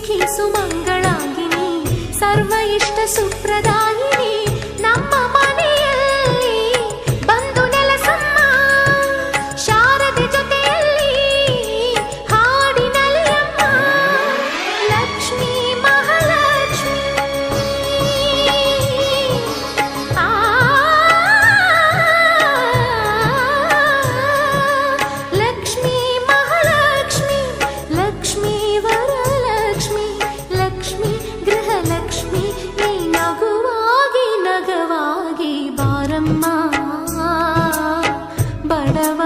ಸುಖಿ ಸುಮಂಗಳಾಂಗಿನಿ ಸರ್ವ ಇಷ್ಟ ಸುಪ್ರದಾಯಿನಿ ನಮ್ಮ ಮನೆಯಲ್ಲಿ ಬಂದು ನೆಲಸಮ್ಮ ಶಾರದೆ ಜೊತೆಯಲ್ಲಿ ಹಾಡಿನಲ್ಲಿ ಅಮ್ಮ ಲಕ್ಷ್ಮೀ ಮಹಾಲಕ್ಷ್ಮಿ ಲಕ್ಷ್ಮೀ ಮಹಾಲಕ್ಷ್ಮಿ ಲಕ್ಷ್ಮೀ ವರಲಕ್ಷ್ಮಿ ಲಕ್ಷ್ಮೀ ಗೃಹಲಕ್ಷ್ಮಿ ನೀ ನಗುವಾಗಿ ನಗವಾಗಿ ಬಾರಮ್ಮ ಬಡವ